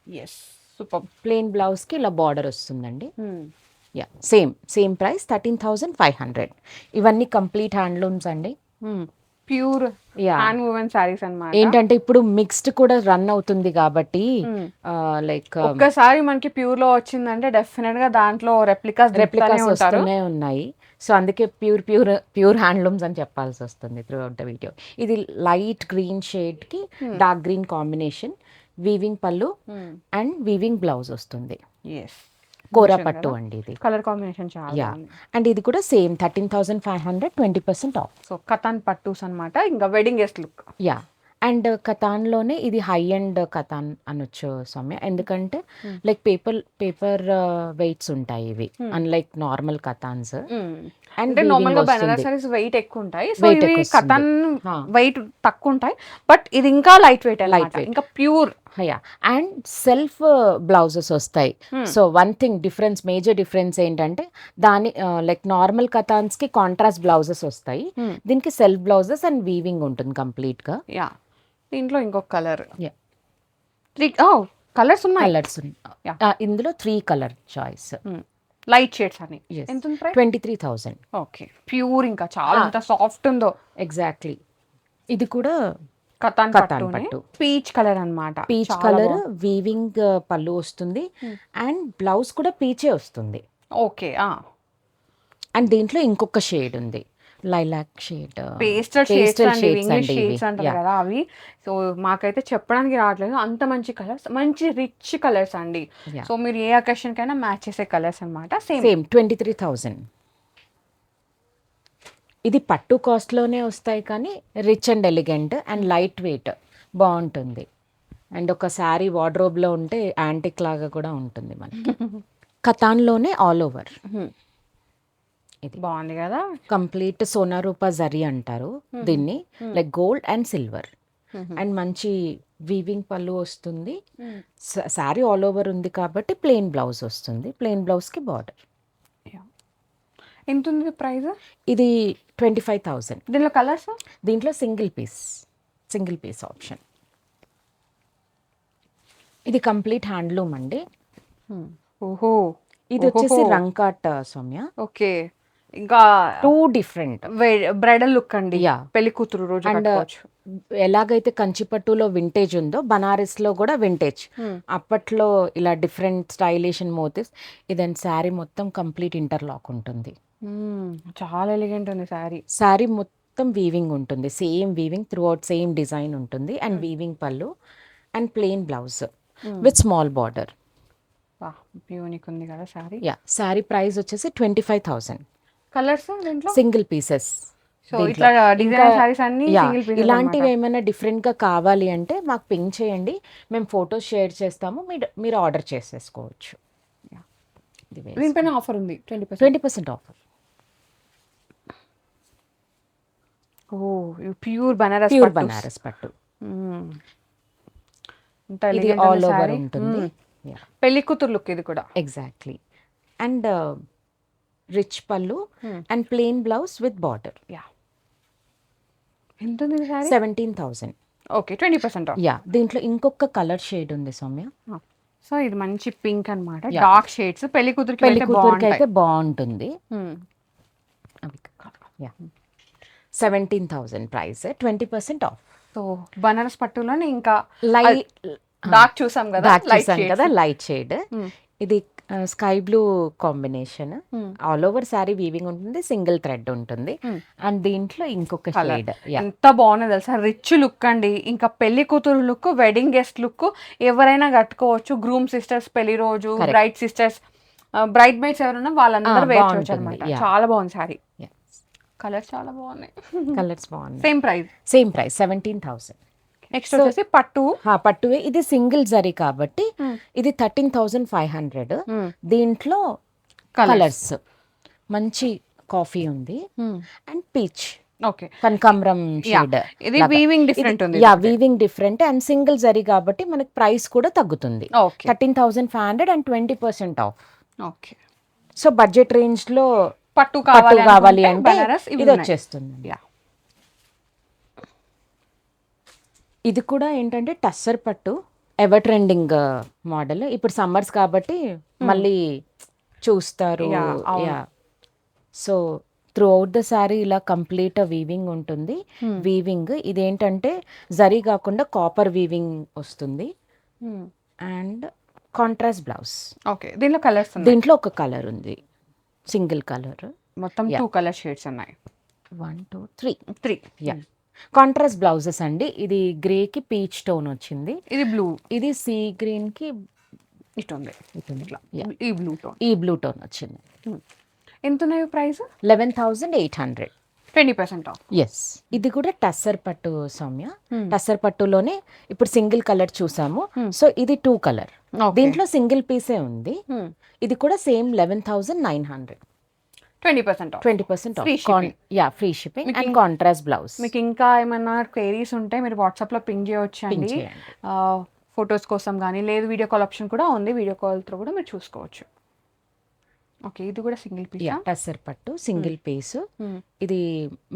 B: Yes, super.
A: Plain బ్లౌజ్కి ఇలా బార్డర్ వస్తుందండి. Same price 13,500. ఇవన్నీ కంప్లీట్ హ్యాండ్లూమ్స్ అండి.
B: ప్యూర్ హ్యాండ్ మూవెన్ సారీస్ అన్నమాట.
A: ఏంటంటే ఇప్పుడు మిక్స్డ్ కూడా రన్ అవుతుంది కాబట్టి లైక్
B: ఒక్కసారి మనకి ప్యూర్ లో వచ్చిందంటే డెఫినెట్ గా దాంట్లో రెప్లికాస్
A: వస్తూనే ఉన్నాయి. సో అందుకే ప్యూర్ హ్యాండ్లూమ్స్ అని చెప్పాల్సి వస్తుంది త్రూ అవుట్ ద వీడియో. ఇది లైట్ గ్రీన్ షేడ్ కి డార్క్ గ్రీన్ కాంబినేషన్. వీవింగ్ పళ్ళు అండ్ వీవింగ్ బ్లౌజ్ వస్తుంది. కోరా పట్టు అండి ఇది.
B: కలర్ కాంబినేషన్ చాలా.
A: అండ్ ఇది కూడా సేమ్ 13,500, 20% ఆఫ్.
B: సో కతాన్ పట్టూస్ అన్నమాట. ఇంకా వెడ్డింగ్ గెస్ట్ లుక్.
A: అండ్ కతాన్లోనే ఇది హై అండ్ కతాన్ అనొచ్చు సౌమ్య. ఎందుకంటే లైక్ పేపర్ వెయిట్స్ ఉంటాయి ఇవి, అన్లైక్ నార్మల్ కతాన్స్. అండ్
B: అంటే నార్మల్ గా బనారస్ సారీస్ వెయిట్ ఎక్కువ ఉంటాయి, సో
A: Weight
B: ఇవి
A: ఎక్కువ వస్తుంది.
B: కథన్
A: హా.
B: వెయిట్ తక్కువ ఉంటాయి, బట్ ఇది ఇంకా లైట్ వెయిట్ అన్నమాట,
A: weight.
B: ఇంకా pure.
A: Yeah and self blouses వస్తాయి. So one thing difference, major difference ఏంటంటే దాని లైక్ నార్మల్ కథాన్స్కి కాంట్రాస్ట్ బ్లౌజెస్ వస్తాయి, దీనికి సెల్ఫ్ బ్లౌజెస్ అండ్ వీవింగ్ ఉంటుంది కంప్లీట్గా.
B: యా దీంట్లో ఇంకొక కలర్,
A: యా
B: 3 కలర్స్ ఉన్నాయి.
A: Colours
B: Yeah.
A: ఇందులో 3 కలర్ చాయిస్.
B: లైట్ షేడ్స్ అని.
A: Yes.
B: ఎంత ఉంది ప్రైస్?
A: 23,000.
B: ఓకే, ప్యూర్, ఇంకా చాలా ఎంత సాఫ్ట్ ఉందో.
A: ఎగ్జాక్ట్లీ. ఇది కూడా
B: కతాన్
A: కతాన్
B: పట్టునే
A: పట్టు.
B: పీచ్ కలర్ అన్నమాట.
A: పీచ్
B: చాలా
A: కలర్
B: బాగుంది.
A: వీవింగ్ పళ్ళు వస్తుంది అండ్ బ్లౌజ్ కూడా పీచే వస్తుంది.
B: ఓకే,
A: అండ్ దీంట్లో ఇంకొక షేడ్ ఉంది, లైలాక్ షేడ్.
B: పేస్టల్ షేడ్స్ అండి, ఇంగ్లీష్
A: అండి ఇవి.
B: షేడ్స్ అంటారు
A: Yeah.
B: కదా అవి. సో మాకైతే చెప్పడానికి రావట్లేదు, అంత మంచి కలర్స్, మంచి రిచ్ కలర్స్ అండి.
A: Yeah.
B: సో మీరు ఏ అకేషన్ కైనా మ్యాచ్ చేసే కలర్స్ అన్నమాట. Same
A: same 23,000. ఇది పట్టు కాస్ట్లోనే వస్తాయి కానీ rich and elegant and light wait బాగుంటుంది. అండ్ ఒక శారీ వార్డ్రోబ్లో ఉంటే యాంటిక్ లాగా కూడా ఉంటుంది మనకి. కతాన్లోనే ఆల్ ఓవర్. ఇది
B: బాగుంది కదా.
A: కంప్లీట్ సోనా రూపా జరీ అంటారు దీన్ని, like gold and silver. And మంచి వీవింగ్ పళ్ళు వస్తుంది. శారీ ఆల్ ఓవర్ ఉంది కాబట్టి ప్లెయిన్ బ్లౌజ్ వస్తుంది, ప్లెయిన్ బ్లౌజ్కి బార్డర్.
B: ఎంత ఉంది ప్రైస్?
A: ఇది 25,000.
B: దీనిలో కలర్స్?
A: దీంట్లో సింగిల్ పీస్ ఆప్షన్. ఇది కంప్లీట్ హ్యాండ్లూమ్ అండి.
B: ఓహో,
A: ఇది వచ్చేసి రంకాట్ సౌమ్య.
B: ఓకే, ఇంకా
A: 2 డిఫరెంట్
B: బ్రైడల్ లుక్ అండి.
A: Yeah.
B: పెళ్లి కూతురు రోజు
A: అండ్
B: కట్టుకోవచ్చు.
A: ఎలాగైతే కంచిపట్టులో వింటేజ్ ఉందో బనారస్లో కూడా వింటేజ్. అప్పట్లో ఇలా డిఫరెంట్ స్టైలిష్ మోటివ్స్. ఇదని శారీ మొత్తం కంప్లీట్ ఇంటర్లాక్ ఉంటుంది.
B: చాలా ఎలిగెంట్ ఉంది శారీ.
A: శారీ మొత్తం వీవింగ్ ఉంటుంది, same weaving through out, same design ఉంటుంది అండ్ వీవింగ్ పళ్ళు and plain blouse with small border.
B: Unique ఉంది కదా శారీ.
A: యా శారీ ప్రైస్ వచ్చేసి 25,000.
B: కలర్స్ దీంట్లో?
A: Single pieces.
B: సో ఇట్లా డిజైనర్ శారీస్ అన్ని సింగిల్ పీస్.
A: ఇలాంటివి ఏమైనా డిఫరెంట్గా కావాలి అంటే మాకు పింక్ చేయండి, మేము ఫొటోస్ షేర్ చేస్తాము, మీరు ఆర్డర్ చేసేసుకోవచ్చు.
B: దీనిపైన ఆఫర్ ఉంది
A: 20% ఆఫర్.
B: ప్యూర్ బనారస్
A: బనారస్ పట్టు.
B: ఇంత
A: ఇది
B: elegant
A: ఆల్
B: ఉంది
A: ఓవర్
B: saree.
A: ఉంటుంది.
B: పెళ్లి కూతురు లుక్ ఇది కూడా.
A: ఎగ్జాక్ట్లీ. అండ్ రిచ్ పళ్ళు and plain blouse with border.
B: ఎంత ఉంది సారీ?
A: 17,000.
B: Okay, 20% off.
A: యా దీంట్లో ఇంకొక కలర్ షేడ్ ఉంది సౌమ్య.
B: సో ఇది మంచి పింక్ అన్నమాట,
A: Yeah.
B: Dark shades. పెళ్లి కూతురికి
A: పెళ్లి
B: అయితే
A: కూతురికి
B: బాగుంటాయి.
A: అయితే బాగుంటుంది. Yeah 17,000 price, 20% off.
B: So Banaras పట్టులోనే ఇంకా
A: లైట్
B: డార్క్ చూసాం కదా,
A: చూసాం కదా, లైట్ షేడ్. ఇది sky blue combination. All over sari weaving ఉంటుంది, సింగిల్ థ్రెడ్ ఉంటుంది అండ్ దీంట్లో ఇంకొక షేడ్.
B: ఎంత బాగున్నది తెలుసా, రిచ్ లుక్ అండి. ఇంకా పెళ్లి కూతురు లుక్, వెడ్డింగ్ గెస్ట్ లుక్ ఎవరైనా కట్టుకోవచ్చు. గ్రూమ్ సిస్టర్స్ పెళ్లి రోజు, బ్రైడ్ సిస్టర్స్, బ్రైడ్ మేడ్స్ ఎవరైనా వాళ్ళందరూ వేసుకోవచ్చు అనమాట. చాలా బాగుంది శారీ. కలర్స్ చాలా బాగున్నాయి.
A: కలర్స్ బాగున్నాయి.
B: Same price
A: 17,000.
B: నెక్స్ట్ వచ్చేసి పట్టు.
A: పట్టువే, ఇది సింగిల్ జరీ కాబట్టి ఇది 13,500. దీంట్లో కలర్స్ మంచి కాఫీ ఉంది అండ్ పీచ్,
B: ఓకే,
A: కనకాంబరం షేడ్.
B: ఇది వీవింగ్ డిఫరెంట్ ఉంది.
A: Yeah weaving different and single zari కాబట్టి మనకి ప్రైస్ కూడా తగ్గుతుంది.
B: Okay,
A: 13,500 and 20% off.
B: Okay.
A: So budget range లో
B: పట్టు
A: కావాలి
B: కావాలి
A: అంటే ఇది వచ్చేస్తుంది. ఇది కూడా ఏంటంటే టస్సర్ పట్టు, ఎవర్ ట్రెండింగ్ మోడల్. ఇప్పుడు సమ్మర్స్ కాబట్టి మళ్ళీ చూస్తారు. Yeah so through out the sari ఇలా కంప్లీట్ వీవింగ్ ఉంటుంది. వీవింగ్ ఇదేంటంటే జరీ కాకుండా కాపర్ వీవింగ్ వస్తుంది అండ్ కాంట్రాస్ట్ బ్లౌజ్.
B: ఓకే, దీంట్లో కలర్స్?
A: దీంట్లో ఒక కలర్ ఉంది, సింగిల్ కలర్.
B: మొత్తం 2 కలర్ షేడ్స్ ఉన్నాయి.
A: 1 2 3.
B: యా
A: కాంట్రాస్ట్ బ్లౌజెస్ అండి. ఇది గ్రే కి పీచ్ టోన్ వచ్చింది,
B: ఇది బ్లూ,
A: ఇది సీ గ్రీన్ కి
B: ఇటు ఉంది, ఈ బ్లూ టోన్,
A: ఈ బ్లూ టోన్ వచ్చింది.
B: ఎంత ఉన్నాయి ప్రైస్?
A: 11,800.
B: 20% ఆఫ్.
A: ఎస్. ఇది కూడా టస్సర్ పట్టు సౌమ్య. టస్సర్ పట్టులోనే ఇప్పుడు సింగిల్ కలర్ చూసాము, సో ఇది 2 కలర్. దీంట్లో సింగిల్ పీసే ఉంది. ఇది కూడా same 11,900.
B: 20% of.
A: 20%
B: Free
A: of.
B: shipping.
A: Free shipping
B: మీకు
A: అండ్ కాంట్రాస్ట్ బ్లౌజ్
B: మీకు ఇంకా ఏమన్నా క్వైరీస్ ఉంటే మీరు వాట్సాప్లో పింగ్ చేయొచ్చు
A: పింక్
B: అండి.
A: చేయండి.
B: ఫొటోస్ కోసం కానీ, లేదు వీడియో కాల్ ఆప్షన్ కూడా ఉంది, వీడియో కాల్తో కూడా మీరు చూసుకోవచ్చు. ఓకే, ఇది కూడా సింగిల్ పీస్.
A: టస్సర్ పట్టు సింగిల్ పీస్. ఇది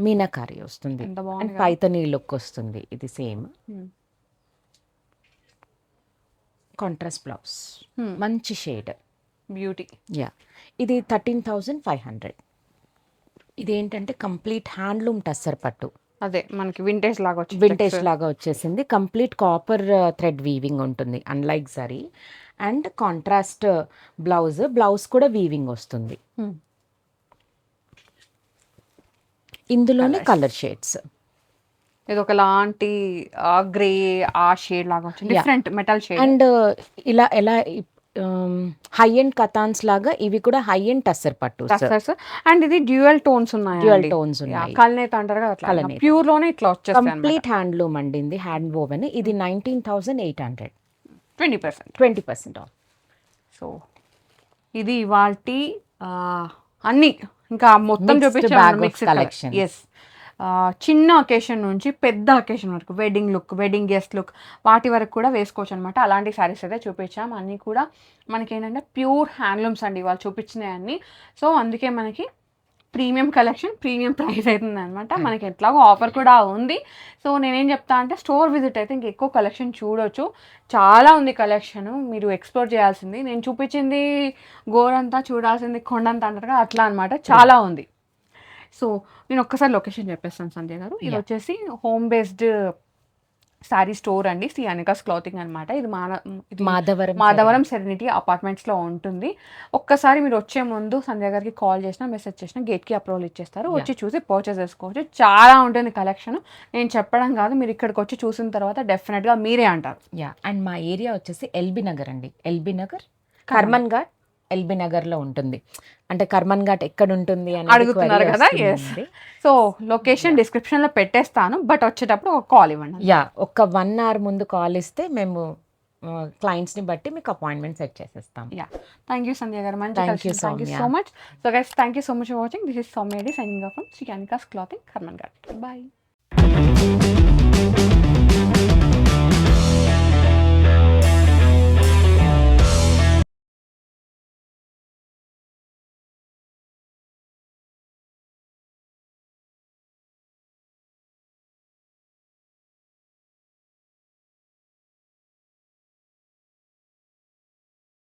A: మీనాకారి వస్తుంది
B: ఎంత
A: అండ్
B: బాగుంది.
A: పైతనీ లుక్ వస్తుంది. ఇది సేమ్ కాంట్రాస్ట్ బ్లౌజ్, మంచి షేడ్,
B: బ్యూటీ.
A: ఇది 13,500. ఇది ఏంటంటే కంప్లీట్ హ్యాండ్లూమ్ టస్సర్ పట్టు,
B: అదే మనకి వింటేజ్ లాగా వచ్చింది.
A: వింటేజ్ లాగా వచ్చేసింది. కంప్లీట్ కాపర్ థ్రెడ్ వీవింగ్ ఉంటుంది unlike zari. And contrast blouse కూడా వీవింగ్ వస్తుంది. ఇందులోనే కలర్ షేడ్స్.
B: ఇది ఒకలాంటి గ్రే ఆ షేడ్ లాగా వచ్చింది, డిఫరెంట్ మెటల్ షేడ్.
A: అండ్ ఇలా ఎలా హై ఎండ్ కతాన్స్ లాగా ఇవి కూడా హై ఎండ్ టస్సర్ పట్టు.
B: అండ్ ఇది డ్యూయల్ టోన్స్ ఉన్నాయి,
A: డ్యూయల్ టోన్స్ ఉన్నాయి.
B: కల్నేత అంటారు కదా, అట్లా ప్యూర్ లోనే ఇట్లా వచ్చేస్తాయి.
A: కంప్లీట్ హ్యాండ్లూమ్ అండి, ఇది హ్యాండ్ వోవెన్. ఇది 19,800.
B: 20%
A: ఆఫ్.
B: సో ఇది ఇవాల్టి అన్ని ఇంకా మొత్తం
A: Mixed
B: చూపించాను
A: bag of
B: mix
A: collections.
B: Yes. చిన్న ఒకేషన్ నుంచి పెద్ద ఒకేషన్ వరకు, wedding look, wedding guest look, వాటి వరకు కూడా వేసుకోవచ్చు అనమాట. అలాంటి శారీస్ అయితే చూపించాం. అన్నీ కూడా మనకి ఏంటంటే ప్యూర్ హ్యాండ్లూమ్స్ అండి వాళ్ళు చూపించినాయి అన్నీ. సో అందుకే మనకి ప్రీమియం కలెక్షన్, ప్రీమియం ప్రైస్ అవుతుంది అనమాట. మనకి ఎట్లాగో ఆఫర్ కూడా ఉంది. సో నేనేం చెప్తా అంటే స్టోర్ విజిట్ అయితే ఇంక ఎక్కువ కలెక్షన్ చూడొచ్చు. చాలా ఉంది కలెక్షన్, మీరు ఎక్స్ప్లోర్ చేయాల్సింది. నేను చూపించింది గోరంతా, చూడాల్సింది కొండంతా అంటారు కదా, అట్లా అనమాట. చాలా ఉంది. సో నేను ఒక్కసారి లొకేషన్ చెప్పేస్తాను సంధ్య గారు. ఇది వచ్చేసి హోమ్ బేస్డ్ శారీ స్టోర్ అండి, శ్రీ అనికాస్ క్లాతింగ్ అనమాట. ఇది మాధవరం సెరెనిటీ అపార్ట్మెంట్స్లో ఉంటుంది. ఒక్కసారి మీరు వచ్చే ముందు సంధ్య గారికి కాల్ చేసినా, మెసేజ్ చేసినా గేట్కి అప్రూవల్ ఇచ్చేస్తారు. వచ్చి చూసి పర్చేస్ చేసుకోవచ్చు. చాలా ఉంటుంది కలెక్షన్. నేను చెప్పడం కాదు, మీరు ఇక్కడికి వచ్చి చూసిన తర్వాత డెఫినెట్గా మీరే అంటారు.
A: అండ్ మా ఏరియా వచ్చేసి ఎల్బీ నగర్ అండి. ఎల్బీ నగర్, కర్మన్ ఘాట్, ఎల్బీ నగర్లో ఉంటుంది. అంటే కర్మన్ ఘాట్ ఎక్కడ ఉంటుంది అని
B: అడుగుతున్నారు కదా. ఎస్. సో లొకేషన్ డిస్క్రిప్షన్లో పెట్టేస్తాను, బట్ వచ్చేటప్పుడు ఒక కాల్ ఇవ్వండి.
A: ఒక 1 hour ముందు కాల్ ఇస్తే మేము క్లయింట్స్ని బట్టి మీకు అపాయింట్మెంట్ సెట్ చేసేస్తాం.
B: థ్యాంక్ యూ సంధ్య గారు, మంచి
A: Thank you,
B: thank you
A: Soumya.
B: So much. So guys, thank you so much for watching. This is Soumya Reddy signing off from Shri Anika's clothing, Karman Ghat. Bye.